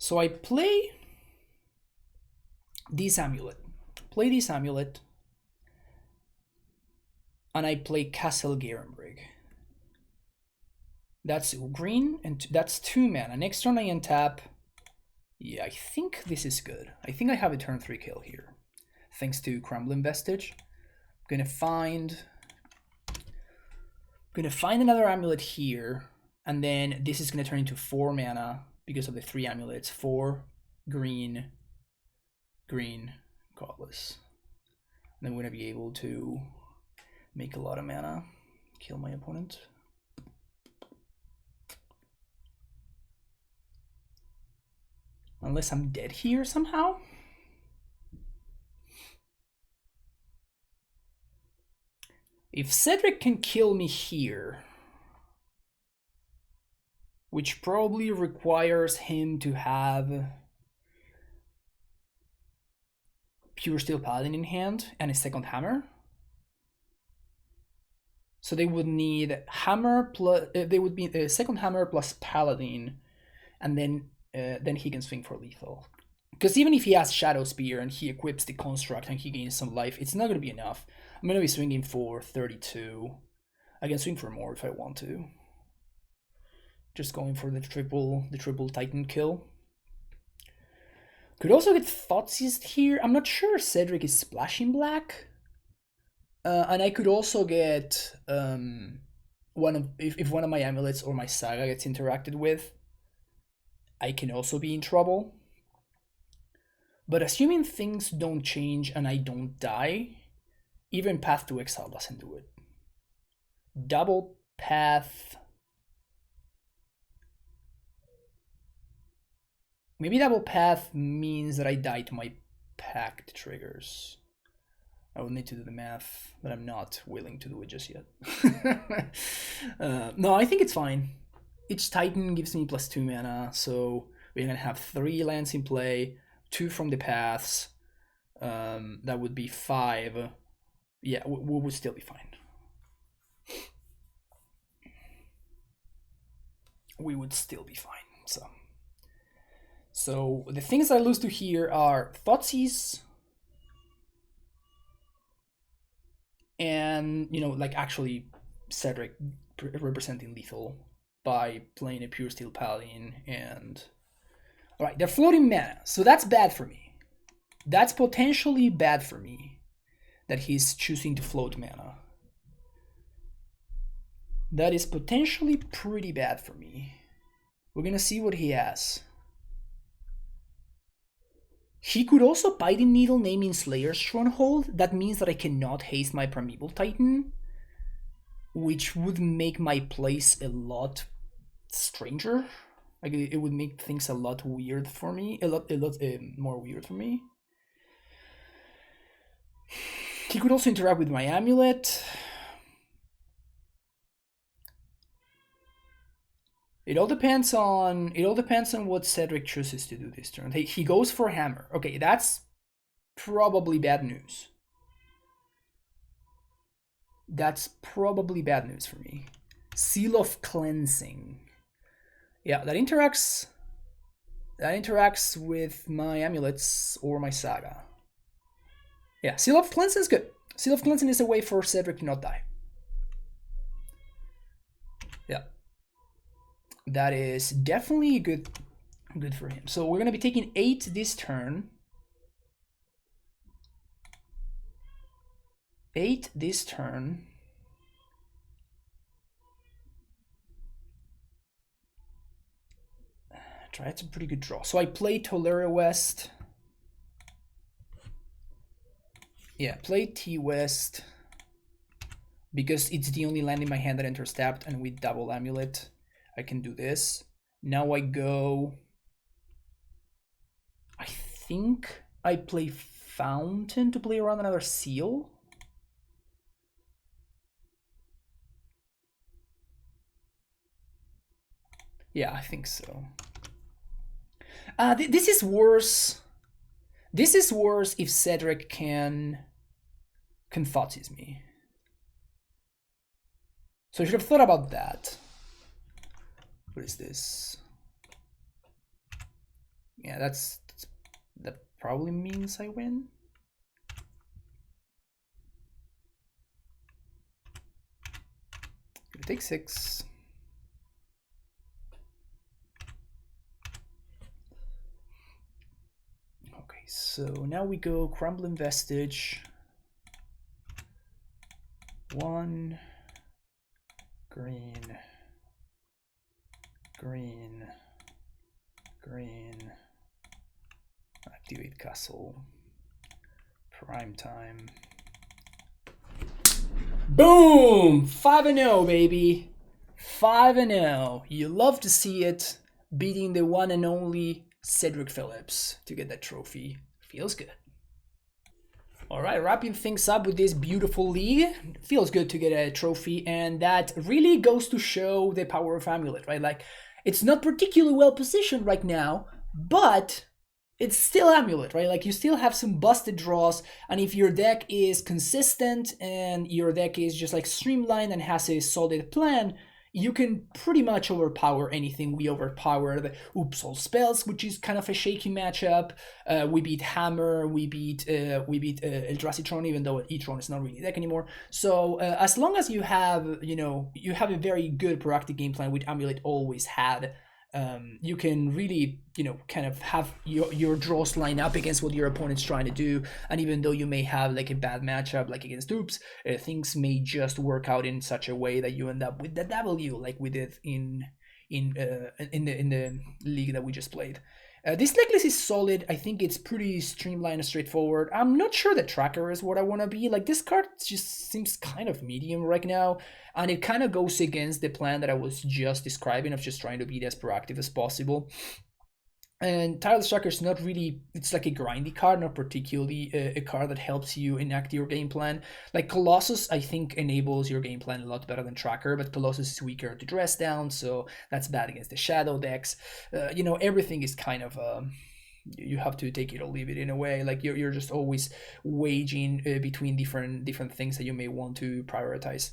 So I play this Amulet. And I play Castle Garenbrig. That's green, and that's 2 mana. Next turn I untap. Yeah, I think this is good. I think I have a turn 3 kill here, thanks to Crumbling Vestige. I'm gonna find another Amulet here, and then this is gonna turn into 4 mana because of the 3 amulets. 4 green, Godless. And then we're gonna be able to make a lot of mana, kill my opponent. Unless I'm dead here somehow. If Cedric can kill me here, which probably requires him to have Pure Steel Paladin in hand and a second hammer. So they would need hammer plus they would be a second hammer plus Paladin, and then he can swing for lethal. Because even if he has Shadow Spear and he equips the construct and he gains some life, it's not gonna be enough. I'm gonna be swinging for 32. I can swing for more if I want to. Just going for the triple Titan kill. Could also get Thoughtseize here. I'm not sure Cedric is splashing black. And I could also get if one of my amulets or my saga gets interacted with, I can also be in trouble. But assuming things don't change and I don't die, even Path to Exile doesn't do it. Double Path. Maybe Double Path means that I die to my pact triggers. I would need to do the math, but I'm not willing to do it just yet. No, I think it's fine. Each Titan gives me +2 mana, so we're gonna have 3 lands in play, 2 from the paths. That would be 5. Yeah, we would still be fine. We would still be fine. So the things I lose to here are Thoughtseize, and like actually Cedric representing lethal by playing a Pure Steel Paladin, and all right, they're floating mana, so that's bad for me. That's potentially bad for me that he's choosing to float mana. That is potentially pretty bad for me. We're gonna see what he has. He could also Biting Needle naming Slayer's Stronghold. That means that I cannot haste my Primeval Titan, which would make my place a lot stranger. Like it would make things a lot weird for me, a lot more weird for me. He could also interact with my Amulet. It all depends on what Cedric chooses to do this turn. He goes for hammer. Okay, that's probably bad news. That's probably bad news for me. Seal of Cleansing. Yeah, that interacts with my amulets or my saga. Yeah, Seal of Cleansing is good. Seal of Cleansing is a way for Cedric to not die. Yeah. That is definitely good for him. So we're gonna be taking 8 this turn. 8 this turn. That's a pretty good draw. So I play Tolera West. Yeah, play T West because it's the only land in my hand that enters tapped, and with double Amulet I can do this. Now I go, I think I play Fountain to play around another seal. Yeah, I think so. This is worse. This is worse if Cedric can Thoughtseize me. So I should have thought about that. What is this? Yeah, that probably means I win. Take 6. Okay, so now we go Crumbling Vestige. 1 green, green, green. Activate Castle. Prime time. Boom! 5-0, baby. 5-0. You love to see it. Beating the one and only Cedric Phillips to get that trophy. Feels good. All right, wrapping things up with this beautiful league. Feels good to get a trophy, and that really goes to show the power of Amulet, right? Like, it's not particularly well positioned right now, but it's still Amulet, right? Like, you still have some busted draws, and if your deck is consistent and your deck is just like streamlined and has a solid plan, you can pretty much overpower anything. We overpowered Oops All Spells, which is kind of a shaky matchup. We beat Hammer, we beat Eldrazi Tron, even though Tron is not really a deck anymore. So as long as you have, you have a very good proactive game plan, which Amulet always had, you can really, kind of have your draws line up against what your opponent's trying to do. And even though you may have like a bad matchup, like against Oops, things may just work out in such a way that you end up with the W, like we did in the league that we just played. This deck list is solid. I think it's pretty streamlined and straightforward. I'm not sure the tracker is what I want to be. Like, this card just seems kind of medium right now, and it kind of goes against the plan that I was just describing of just trying to be as proactive as possible. And Tireless Tracker is not really, it's like a grindy card, not particularly a card that helps you enact your game plan. Like Colossus, I think, enables your game plan a lot better than Tracker, but Colossus is weaker to dress down, so that's bad against the Shadow decks. Everything is kind of, you have to take it or leave it in a way. Like, you're just always waging between different things that you may want to prioritize.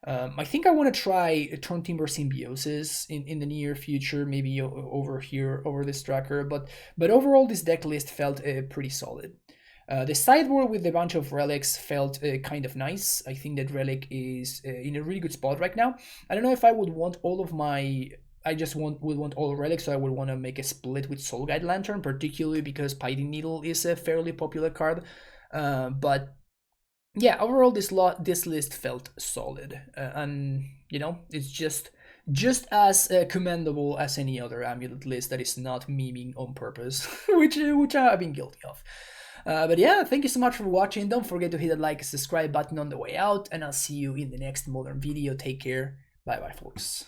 I think I want to try Tron Timber Symbiosis in the near future, maybe over this tracker, but overall this deck list felt pretty solid. The sideboard with a bunch of relics felt kind of nice. I think that Relic is in a really good spot right now. I don't know if I would want all of my... I just would want all relics, so I would want to make a split with Soul Guide Lantern, particularly because Piting Needle is a fairly popular card. But yeah, overall this list felt solid, and it's just as commendable as any other Amulet list that is not memeing on purpose, which I've been guilty of. But yeah, thank you so much for watching. Don't forget to hit the like and subscribe button on the way out, and I'll see you in the next Modern video. Take care. Bye bye, folks.